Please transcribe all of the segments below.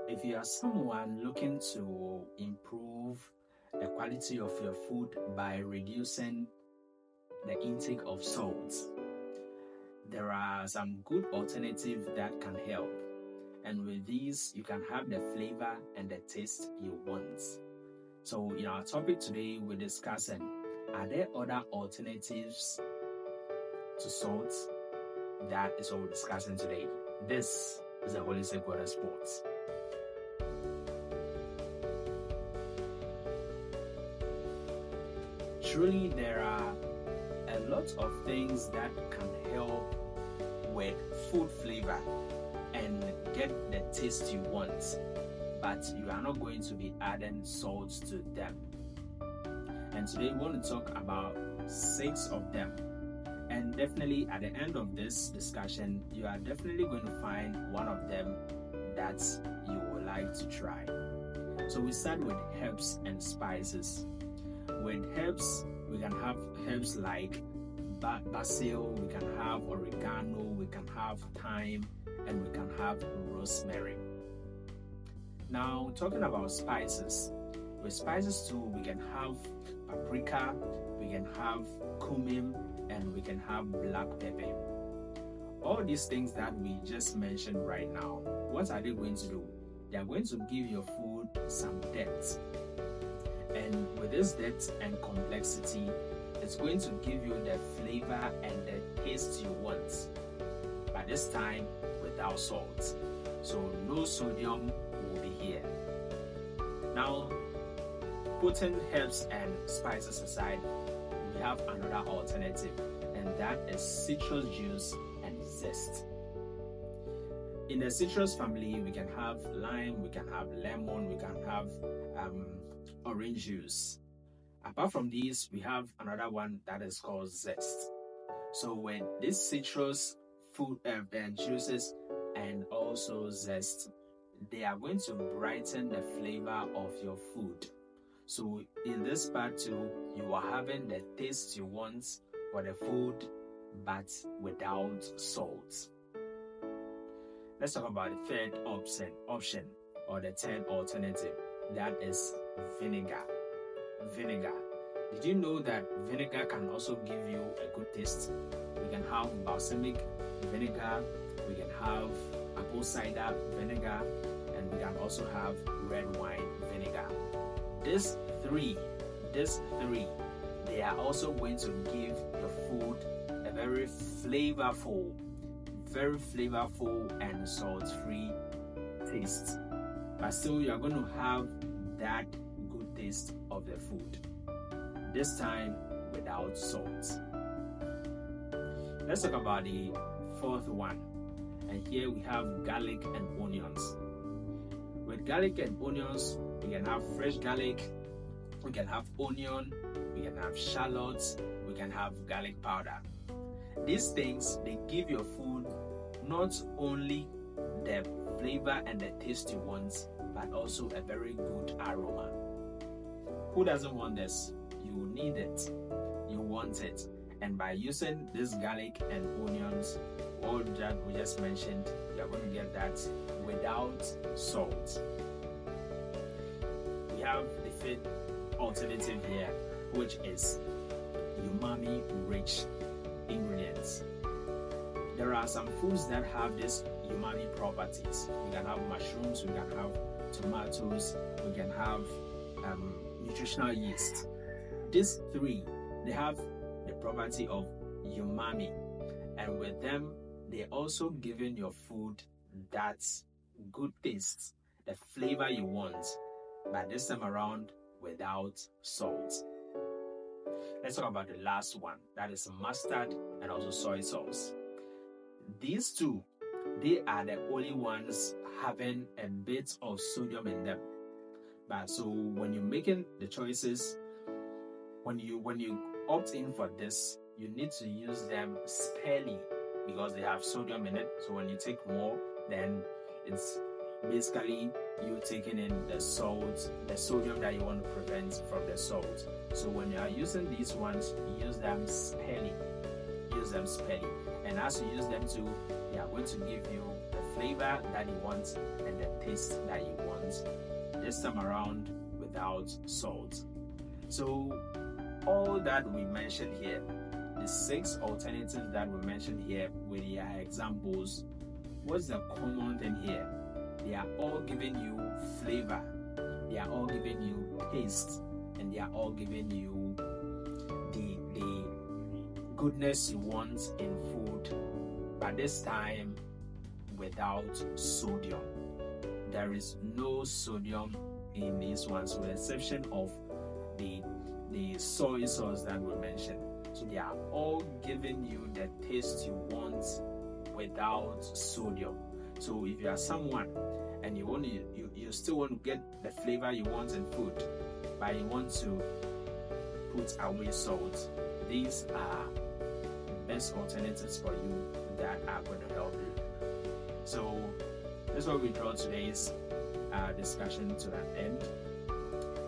If you are someone looking to improve the quality of your food by reducing the intake of salt, there are some good alternatives that can help. And with these, you can have the flavor and the taste you want. So, in our topic today, we're discussing, are there other alternatives to salt? That is what we're discussing today. This is the Holistic Water Sports. Truly, there are a lot of things that can help with food flavor and get the taste you want, but you are not going to be adding salt to them. And today we want to talk about 6 of them. And definitely at the end of this discussion, you are definitely going to find one of them that you would like to try. So we start with herbs and spices. With herbs, we can have herbs like basil, we can have oregano, we can have thyme, and we can have rosemary. Now, talking about spices, with spices too, we can have paprika, we can have cumin, and we can have black pepper. All these things that we just mentioned right now, what are they going to do? They are going to give your food some depth. And with this depth and complexity, it's going to give you the flavor and the taste you want. By this time, without salt. So no sodium will be here. Now, putting herbs and spices aside, we have another alternative, and that is citrus juice and zest. In the citrus family, we can have lime, we can have lemon, we can have orange juice. Apart from these, we have another one that is called zest. So when these citrus food juices and also zest, they are going to brighten the flavor of your food. So in this part too, you are having the taste you want for the food, but without salt. Let's talk about the third option or the third alternative. That is vinegar. Vinegar. Did you know that vinegar can also give you a good taste? We can have balsamic vinegar, we can have apple cider vinegar, and we can also have red wine vinegar. These three, they are also going to give your food a very flavorful and salt-free taste. But still, you are going to have that good taste of the food. This time without salt. Let's talk about the fourth one. And here we have garlic and onions. With garlic and onions, we can have fresh garlic, we can have onion, we can have shallots, we can have garlic powder. These things, they give your food not only the flavor and the taste you want, but also a very good aroma. Who doesn't want this? You need it. You want it. And by using this garlic and onions, all that we just mentioned, you're going to get that without salt. We have the fifth alternative here, which is umami-rich ingredients. There are some foods that have these umami properties. We can have mushrooms, we can have tomatoes, we can have nutritional yeast. These three, they have the property of umami, and with them, they also giving your food that good taste, the flavor you want, but this time around without salt. Let's talk about the last one, that is mustard and also soy sauce. These two, they are the only ones having a bit of sodium in them. But so when you're making the choices, when you opt in for this, you need to use them sparingly because they have sodium in it. So when you take more, then it's basically you taking in the salt, the sodium that you want to prevent from the salt. So when you are using these ones, use them sparingly. And as you use them too, they are going to give you the flavor that you want and the taste that you want. This time around without salt. So all that we mentioned here, the 6 alternatives that we mentioned here with their examples, what's the common thing here? They are all giving you flavor, they are all giving you taste, and they are all giving you the goodness you want in food, but this time without sodium. There is no sodium in these ones, with the exception of the soy sauce that we mentioned. So they are all giving you the taste you want without sodium. So if you are someone and you still want to get the flavor you want in food, but you want to put away salt, these are the best alternatives for you that are going to help you. So that's what we draw today's discussion to an end.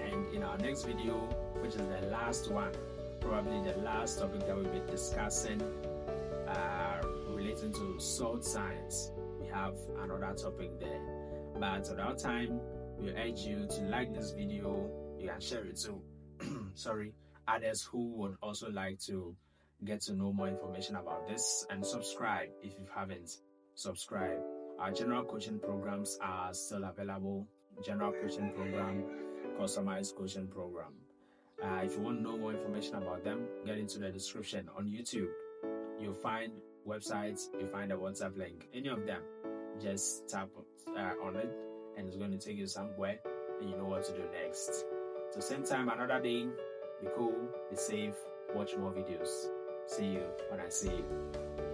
And in our next video, which is the last one, probably the last topic that we'll be discussing relating to salt science, we have another topic there. But at that time, we urge you to like this video. You can share it to others who would also like to get to know more information about this, and subscribe if you haven't subscribed. Our general coaching programs are still available. General coaching program, customized coaching program. If you want to know more information about them, get into the description. On YouTube, you'll find websites, you'll find a WhatsApp link. Any of them, just tap on it and it's going to take you somewhere and you know what to do next. So same time, another day, be cool, be safe, watch more videos. See you when I see you.